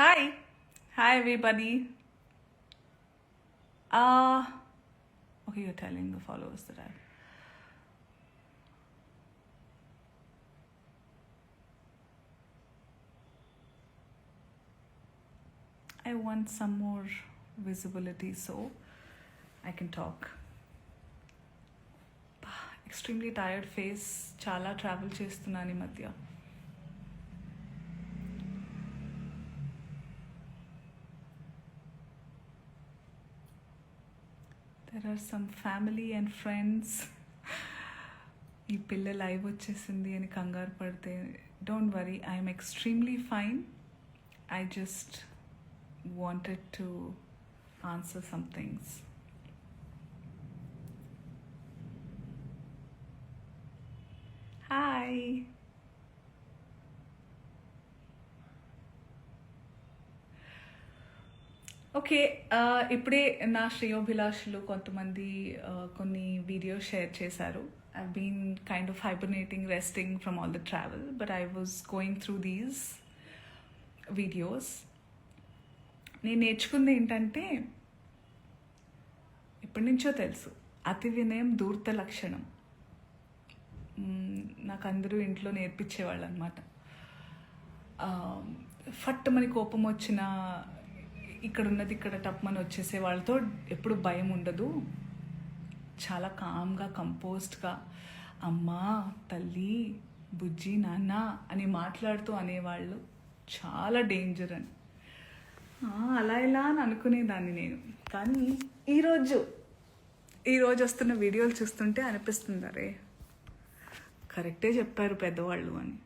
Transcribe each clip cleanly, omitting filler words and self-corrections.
Hi. Hi, everybody. Okay, you're telling the followers that I want some more visibility so I can talk. Extremely tired face. Chala travel చేస్తున్నాను ఈ మధ్య. There are some family and friends. ఈ పిల్ల live వచ్చేసింది అని కంగారు పడితే don't worry, I'm extremely fine. I just wanted to answer some things. Hi. Okay, ఇప్పుడే నా శ్రేయోభిలాషులు కొంతమంది కొన్ని వీడియోస్ షేర్ చేశారు. I been kind of hibernating, resting from all the travel, but I was going through these videos. నేను నేర్చుకుంది ఏంటంటే, ఎప్పటి నుంచో తెలుసు, అతి వినయం ధూర్త లక్షణం. నాకు అందరూ ఇంట్లో నేర్పించేవాళ్ళు అనమాట. ఫట్టుమని కోపం వచ్చిన ఇక్కడ ఉన్నది ఇక్కడ టప్మని వచ్చేసే వాళ్ళతో ఎప్పుడు భయం ఉండదు. చాలా కామ్గా, కంపోజ్డ్గా అమ్మా, తల్లి, బుజ్జి, నాన్న అని మాట్లాడుతూ అనేవాళ్ళు చాలా డేంజర్ అని. అలా ఇలా అని అనుకునేదాన్ని నేను. కానీ ఈరోజు వస్తున్న వీడియోలు చూస్తుంటే అనిపిస్తుంది, అరే కరెక్టే చెప్పారు పెద్దవాళ్ళు అని.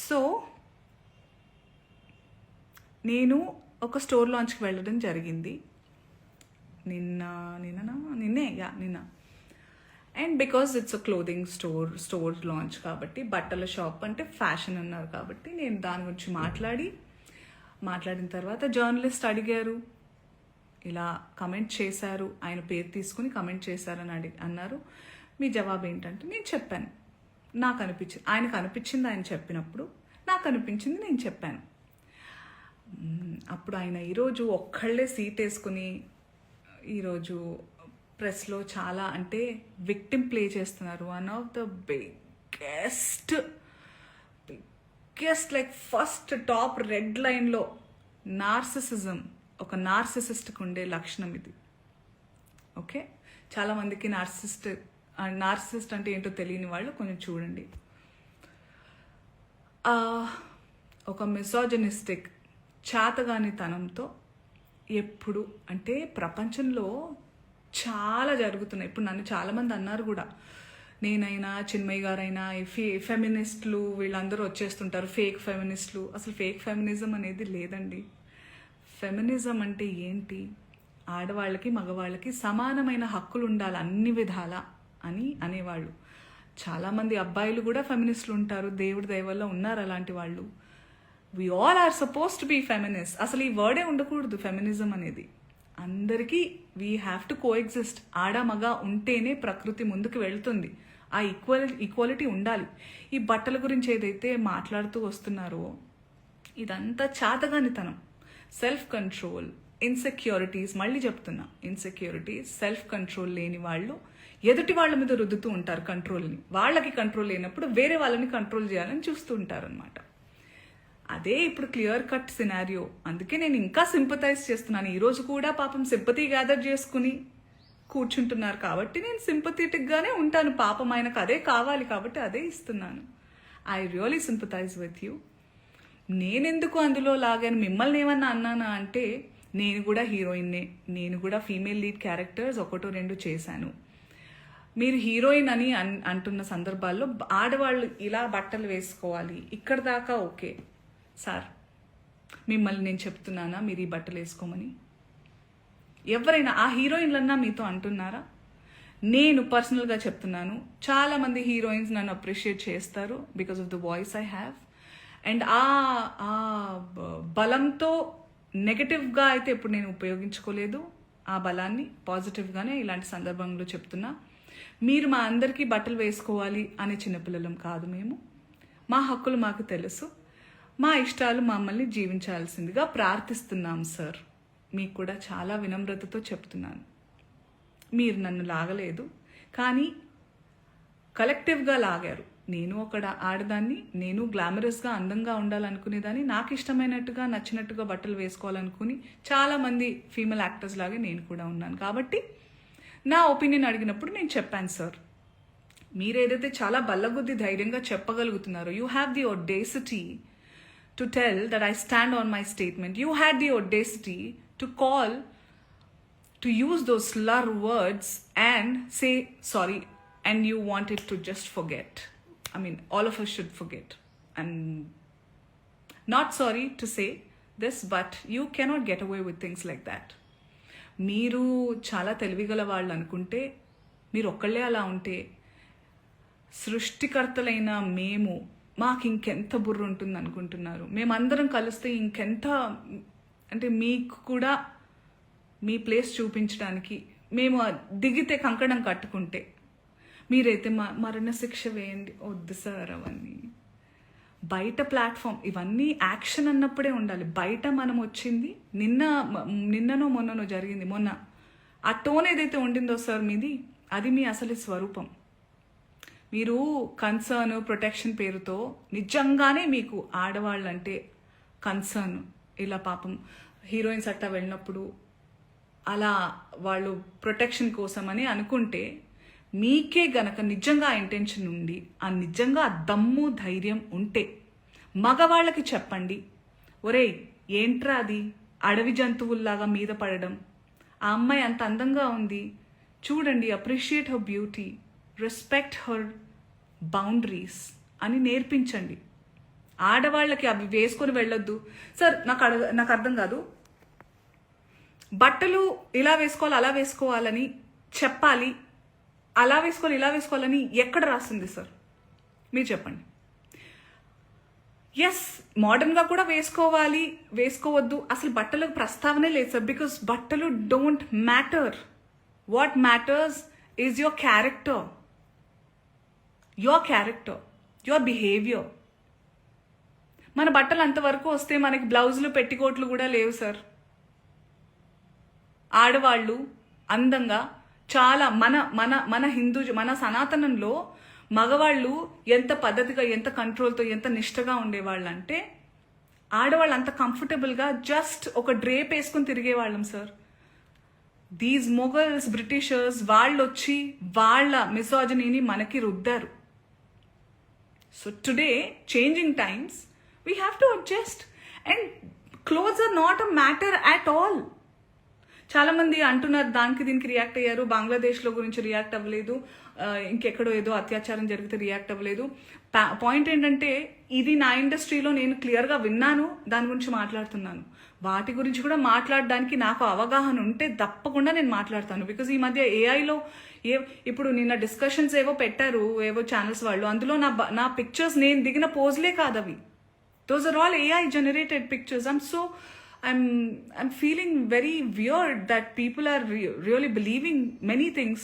సో నేను ఒక స్టోర్ లాంచ్కి వెళ్ళడం జరిగింది నిన్న. And because it's a clothing store launch కాబట్టి, బట్టల షాప్ అంటే ఫ్యాషన్ అన్నారు కాబట్టి, నేను దాని గురించి మాట్లాడిన తర్వాత జర్నలిస్ట్ అడిగారు, ఇలా కమెంట్ చేశారు, ఆయన పేరు తీసుకుని కమెంట్ చేశారని అన్నారు. మీ జవాబు ఏంటంటే నేను చెప్పాను. నాకు అనిపించింది, ఆయనకు అనిపించింది ఆయన చెప్పినప్పుడు, నాకు అనిపించింది నేను చెప్పాను. అప్పుడు ఆయన ఈరోజు ఒక్కళ్ళే సీట్ వేసుకుని ఈరోజు ప్రెస్లో చాలా అంటే విక్టిమ్ ప్లే చేస్తున్నారు. One of the biggest like first top red లైన్లో నార్సిసిజం, ఒక నార్సిసిస్ట్కి ఉండే లక్షణం ఇది. ఓకే, చాలామందికి నార్సిసిస్ట్ అంటే ఏంటో తెలియని వాళ్ళు కొంచెం చూడండి. ఒక మిసోజనిస్టిక్ చాతగానితనంతో ఎప్పుడు అంటే ప్రపంచంలో చాలా జరుగుతున్నాయి. ఇప్పుడు నన్ను చాలామంది అన్నారు కూడా, నేనైనా చిన్మయ్య గారైనా ఫెమినిస్టులు వీళ్ళందరూ వచ్చేస్తుంటారు, ఫేక్ ఫెమినిస్టులు. అసలు ఫేక్ ఫెమినిజం అనేది లేదండి. ఫెమినిజం అంటే ఏంటి? ఆడవాళ్ళకి మగవాళ్ళకి సమానమైన హక్కులు ఉండాలి అన్ని విధాల అని అనేవాళ్ళు. చాలామంది అబ్బాయిలు కూడా ఫెమినిస్టులు ఉంటారు, దేవుడి దయ వల్ల ఉన్నారు అలాంటి వాళ్ళు. We all are suppose to be feminist. అసలు ఈ వర్డే ఉండకూడదు ఫెమినిజం అనేది. అందరికీ వీ హ్యావ్ టు కోఎగ్జిస్ట్. ఆడ మగ ఉంటేనే ప్రకృతి ముందుకు వెళ్తుంది. ఆ ఈక్వాలిటీ ఉండాలి. ఈ బట్టల గురించి ఏదైతే మాట్లాడుతూ వస్తున్నారో ఇదంతా చాతగానితనం, సెల్ఫ్ కంట్రోల్, ఇన్సెక్యూరిటీస్. మళ్ళీ చెప్తున్నా, ఇన్సెక్యూరిటీస్, సెల్ఫ్ కంట్రోల్ లేని వాళ్ళు ఎదుటి వాళ్ళ మీద రుద్దుతూ ఉంటారు కంట్రోల్ని. వాళ్ళకి కంట్రోల్ లేనప్పుడు వేరే వాళ్ళని కంట్రోల్ చేయాలని చూస్తూ ఉంటారు అనమాట. అదే ఇప్పుడు క్లియర్ కట్ సినారియో. అందుకే నేను ఇంకా సింపథైజ్ చేస్తున్నాను. ఈరోజు కూడా పాపం సింపతి గ్యాదర్ చేసుకుని కూర్చుంటున్నారు కాబట్టి నేను సింపథెటిక్గానే ఉంటాను. పాపం ఆయనకు అదే కావాలి కాబట్టి అదే ఇస్తున్నాను. I really sympathise with you. నేనెందుకు అందులో లాగాను, మిమ్మల్ని ఏమన్నా అన్నానా అంటే, నేను కూడా హీరోయిన్నే, నేను కూడా ఫీమేల్ లీడ్ క్యారెక్టర్స్ 1-2 చేశాను. మీరు హీరోయిన్ అని అంటున్న సందర్భాల్లో ఆడవాళ్ళు ఇలా బట్టలు వేసుకోవాలి, ఇక్కడ దాకా ఓకే సార్. మిమ్మల్ని నేను చెప్తున్నానా మీరు ఈ బట్టలు వేసుకోమని? ఎవరైనా ఆ హీరోయిన్లన్నా మీతో అంటున్నారా? నేను పర్సనల్గా చెప్తున్నాను, చాలామంది హీరోయిన్స్ నన్ను అప్రిషియేట్ చేస్తారు because of the voice I have. And ఆ బలంతో నెగటివ్గా అయితే ఎప్పుడు నేను ఉపయోగించుకోలేదు. ఆ బలాన్ని పాజిటివ్గానే ఇలాంటి సందర్భంలో చెప్తున్నా. మీరు మా అందరికీ బట్టలు వేసుకోవాలి అనే చిన్నపిల్లలం కాదు మేము. మా హక్కులు మాకు తెలుసు. మా ఇష్టాలు మమ్మల్ని జీవించాల్సిందిగా ప్రార్థిస్తున్నాం సార్. మీకు కూడా చాలా వినమ్రతతో చెప్తున్నాను. మీరు నన్ను లాగలేదు, కానీ కలెక్టివ్గా లాగారు. నేను ఒక ఆడదాన్ని, నేను గ్లామరస్గా అందంగా ఉండాలనుకునేదాన్ని, నాకు ఇష్టమైనట్టుగా నచ్చినట్టుగా బట్టలు వేసుకోవాలనుకుని చాలామంది ఫీమేల్ యాక్టర్స్ లాగే నేను కూడా ఉన్నాను. కాబట్టి నా ఒపీనియన్ అడిగినప్పుడు నేను చెప్పాను సార్. మీరేదైతే చాలా బల్లగుద్ది ధైర్యంగా చెప్పగలుగుతున్నారో, you have the audacity to tell that I stand on my statement. You had the audacity to call, to use those slur words and say sorry, and you wanted to just forget. I mean, all of us should forget. I'm not sorry to say this, but you cannot get away with things like that. మీరు చాలా తెలివిగల వాళ్ళు అనుకుంటే, మీరు ఒక్కళ్ళే అలా ఉంటే, సృష్టికర్తలైన మేము మాకు ఇంకెంత బుర్ర ఉంటుంది అనుకుంటున్నారు? మేమందరం కలిస్తే ఇంకెంత, అంటే మీకు కూడా మీ ప్లేస్ చూపించడానికి మేము దిగితే కంకణం కట్టుకుంటే, మీరైతే మరణ శిక్ష వేయండి. వద్దు సార్ అవన్నీ. బయట ప్లాట్ఫామ్ ఇవన్నీ యాక్షన్ అన్నప్పుడే ఉండాలి. బయట మనం వచ్చింది నిన్ననో మొన్ననో జరిగింది. మొన్న ఆ టోన్ ఏదైతే ఉండిందో సార్ మీది, అది మీ అసలు స్వరూపం. మీరు కన్సర్న్, ప్రొటెక్షన్ పేరుతో నిజంగానే మీకు ఆడవాళ్ళంటే కన్సర్న్, ఇలా పాపం హీరోయిన్స్ అట్టా వెళ్ళినప్పుడు అలా వాళ్ళు ప్రొటెక్షన్ కోసమని అనుకుంటే, మీకే గనక నిజంగా ఇంటెన్షన్ ఉండి, ఆ నిజంగా దమ్ము ధైర్యం ఉంటే మగవాళ్ళకి చెప్పండి, ఒరేయ్ ఏంట్రా అది అడవి జంతువుల్లాగా మీద పడడం, ఆ అమ్మాయి అంత అందంగా ఉంది చూడండి, appreciate her beauty, respect her boundaries అని నేర్పించండి. ఆడవాళ్ళకి అవి వేసుకొని వెళ్ళొద్దు సార్. నాకు అర్థం కాదు, బట్టలు ఇలా వేసుకోవాలి అలా వేసుకోవాలని చెప్పాలి, అలా వేసుకోవాలి ఇలా వేసుకోవాలని ఎక్కడ రాస్తుంది సార్? మీరు చెప్పండి. ఎస్, మోడర్న్గా కూడా వేసుకోవాలి, వేసుకోవద్దు, అసలు బట్టలకు ప్రస్తావనే లేదు సార్. బికాస్ బట్టలు don't matter. What matters is your character, your behaviour. మన బట్టలు అంతవరకు వస్తే మనకి బ్లౌజులు పెట్టికోట్లు కూడా లేవు సార్. ఆడవాళ్ళు అందంగా చాలా మన మన సనాతనంలో మగవాళ్ళు ఎంత పద్ధతిగా, ఎంత కంట్రోల్తో, ఎంత నిష్టగా ఉండేవాళ్ళు అంటే, ఆడవాళ్ళు అంత కంఫర్టబుల్గా జస్ట్ ఒక డ్రేప్ వేసుకొని తిరిగేవాళ్ళం సార్. దీస్ మొఘల్స్, బ్రిటిషర్స్ వాళ్ళు వచ్చి వాళ్ళ మిసోజనీని మనకి రుద్దారు. So today changing times, we have to adjust, and clothes are not a matter at all. చాలా మంది అంటున్నారు దానికి దీనికి రియాక్ట్ అయ్యారు, బంగ్లాదేశ్లో గురించి రియాక్ట్ అవ్వలేదు, ఇంకెక్కడో ఏదో అత్యాచారం జరిగితే రియాక్ట్ అవ్వలేదు. పాయింట్ ఏంటంటే, ఇది నా ఇండస్ట్రీలో నేను క్లియర్గా విన్నాను, దాని గురించి మాట్లాడుతున్నాను. వాటి గురించి కూడా మాట్లాడడానికి నాకు అవగాహన ఉంటే తప్పకుండా నేను మాట్లాడతాను. బికాజ్ ఈ మధ్య ఏఐలో ఇప్పుడు నిన్న డిస్కషన్స్ ఏవో పెట్టారు ఏవో ఛానల్స్ వాళ్ళు, అందులో నా పిక్చర్స్ నేను దిగిన పోజ్లే కాదు అవి. Those are all AI generated pictures. I'm feeling very weird that people are really believing many things.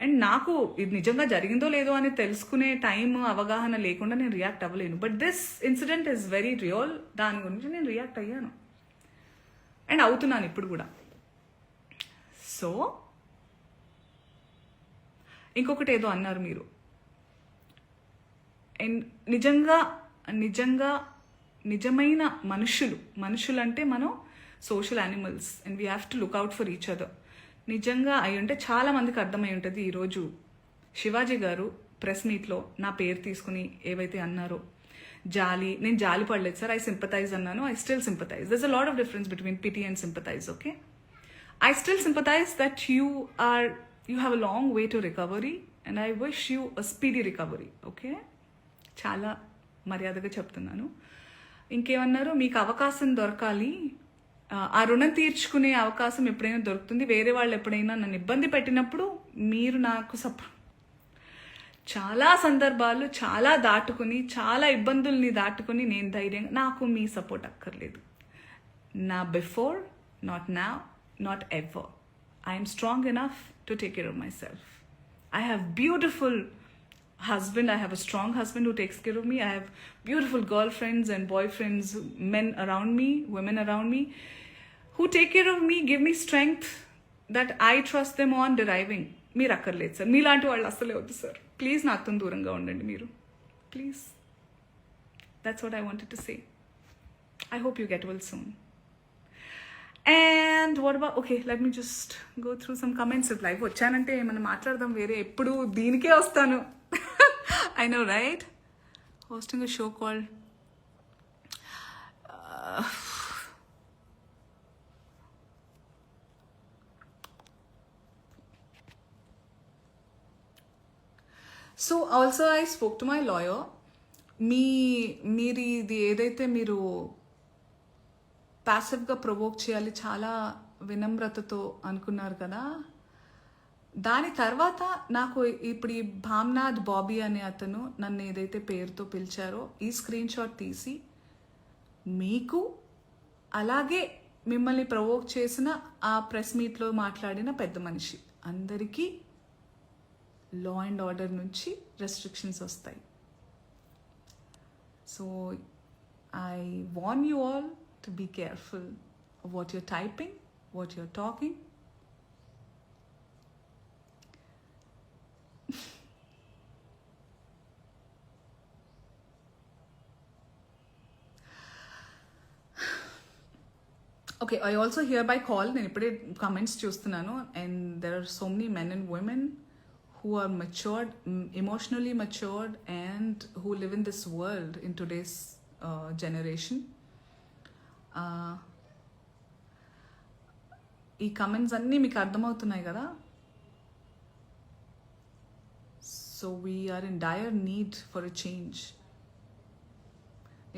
And నాకు ఇది నిజంగా జరిగిందో లేదో అని తెలుసుకునే టైం, అవగాహన లేకుండా నేను రియాక్ట్ అవ్వలేను. But this incident is very real. దాని గురించి నేను రియాక్ట్ అయ్యాను అండ్ అవుతున్నాను ఇప్పుడు కూడా. సో ఇంకొకటి ఏదో అన్నారు మీరు, అండ్ నిజమైన మనుషులు అంటే మనం social animals and we have to look out for each other. నిజంగా అయి ఉంటే చాలా మందికి అర్థమై ఉంటుంది. ఈరోజు శివాజీ గారు ప్రెస్ మీట్లో నా పేరు తీసుకుని ఏవైతే అన్నారో, నేను జాలి పడలేదు సార్, ఐ సింపథైజ్ అన్నాను. I still sympathise. దర్స్ a lot of difference between pity and sympathise. Okay, I still sympathise that you have a long way to recovery and I wish you a speedy recovery. Okay, చాలా మర్యాదగా చెప్తున్నాను. ఇంకేమన్నారు, మీకు అవకాశం దొరకాలి, ఆ రుణం తీర్చుకునే అవకాశం ఎప్పుడైనా దొరుకుతుంది, వేరే వాళ్ళు ఎప్పుడైనా నన్ను ఇబ్బంది పెట్టినప్పుడు మీరు నాకు చాలా సందర్భాలు చాలా దాటుకుని, చాలా ఇబ్బందుల్ని దాటుకుని నేను ధైర్యంగా, నాకు మీ సపోర్ట్ అక్కర్లేదు. నా before, not now, not ever. I'm strong enough to take care of my self. I have beautiful husband. I have a strong husband who takes care of me. I have beautiful girlfriends and boyfriends, men around me, women around me, who take care of me, give me strength that I trust them on deriving. మీరు అక్కర్లేదు sir, మీలాంటి వాళ్ళు అస్సలే వద్దు sir. Please నాతో దూరంగా ఉండండి మీరు, please. That's what I wanted to say. I hope you get well soon. And what about, okay, let me just go through some comments. If live వచ్చానంటే ఏమన్నా మాట్లాడదాం, వేరే ఎప్పుడు దీనికే వస్తాను. I know, right? Hosting a show called so also I spoke to my lawyer. మీరు ఇది ఏదైతే మీరు ప్యాసివ్గా ప్రొవోక్ చేయాలి చాలా వినమ్రతతో అనుకున్నారు కదా, దాని తర్వాత నాకు ఇప్పుడు ఈ భామ్నాథ్ బాబీ అనే అతను నన్ను ఏదైతే పేరుతో పిలిచారో ఈ స్క్రీన్ షాట్ తీసి మీకు అలాగే మిమ్మల్ని ప్రొవోక్ చేసిన ఆ ప్రెస్ మీట్లో మాట్లాడిన పెద్ద మనిషి అందరికీ లా అండ్ ఆర్డర్ నుంచి రెస్ట్రిక్షన్స్ వస్తాయి. So I warn you all to be careful of what your typing, what your talking. Okay, I also hear by call, నేను ఇప్పుడే కమెంట్స్ చూస్తున్నాను, and there are so many men and women who are matured, emotionally matured, and who live in this world in today's generation. ఈ comments అన్నీ మీకు అర్థమవుతున్నాయి కదా. So we're in dire need for a change.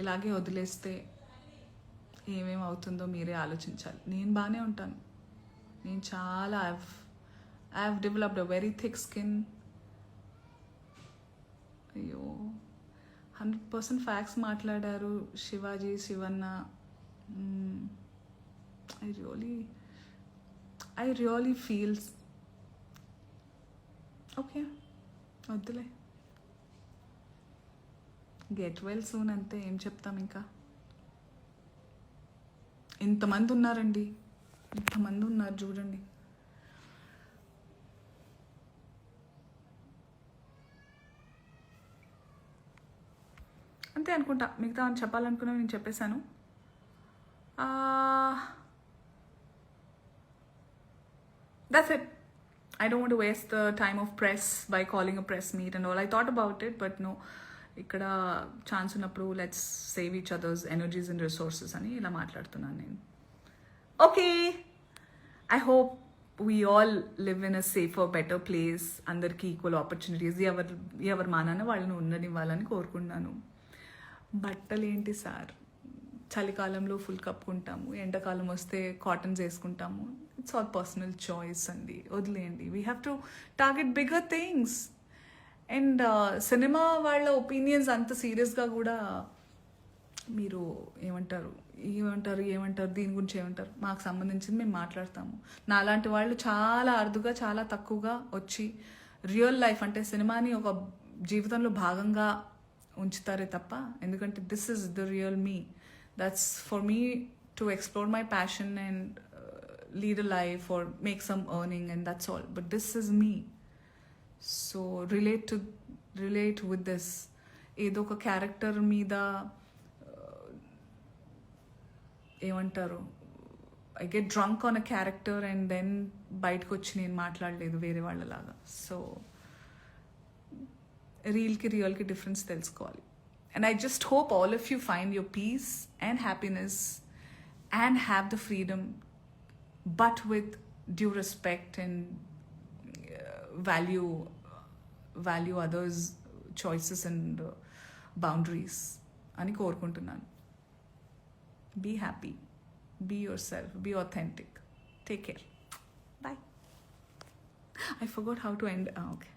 ఇలాగే వదిలేస్తే ఏమేమి అవుతుందో మీరే ఆలోచించాలి. నేను బాగానే ఉంటాను, నేను చాలా I have developed a very thick skin. అయ్యో, 100% ఫ్యాక్ట్స్ మాట్లాడారు Shivaji, Shivanna. I really feels okay, వద్దులే, గెట్ వెల్ సూన్ అంతే. ఏం చెప్తాం ఇంకా. ఇంతమంది ఉన్నారండి, ఇంతమంది ఉన్నారు చూడండి. అంతే అనుకుంటా, మిగతా అని చెప్పాలనుకున్నవి నేను చెప్పేశాను. That's it. I don't want to waste the time of press by calling a press meet and all. I thought about it, but no, ఇక్కడ ఛాన్స్ ఉన్నప్పుడు let's save each others energies and resources అని ఇలా మాట్లాడుతున్నాను నేను. Okay, I hope we all live in a safer, better place. అందరికీ equal opportunities ఎవరి మానాన వాళ్ళని ఉండనివ్వాలని కోరుకుంటున్నాను. బట్టలు ఏంటి సార్, చలికాలంలో ఫుల్ కప్పుకుంటాము, ఎండాకాలం వస్తే కాటన్స్ వేసుకుంటాము. ఇట్స్ ఆల్ పర్సనల్ చాయిస్ అండి, వదిలేయండి. We have to target bigger things. And cinema వాళ్ళ ఒపీనియన్స్ అంత సీరియస్గా కూడా మీరు ఏమంటారు దీని గురించి ఏమంటారు, మాకు సంబంధించింది మేము మాట్లాడతాము. నాలాంటి వాళ్ళు చాలా అరుదుగా, చాలా తక్కువగా వచ్చి రియల్ లైఫ్ అంటే సినిమాని ఒక జీవితంలో భాగంగా ఉంచుతారే తప్ప, ఎందుకంటే this is the real me. That's for me to explore my passion and lead a life or make some earning and that's all. But this is me. So relate with this. ఏదో ఒక character మీద ఏమంటారు, I get drunk on a character and then బయటకు వచ్చి నేను మాట్లాడలేదు వేరే వాళ్ళలాగా. సో రియల్కి డిఫరెన్స్ తెలుసుకోవాలి. And I just hope all of you find your peace and happiness and have the freedom, but with due respect and value others choices and boundaries అని కోరుకుంటున్నాను. Be happy, be yourself, be authentic. Take care. Bye. I forgot how to end. Okay.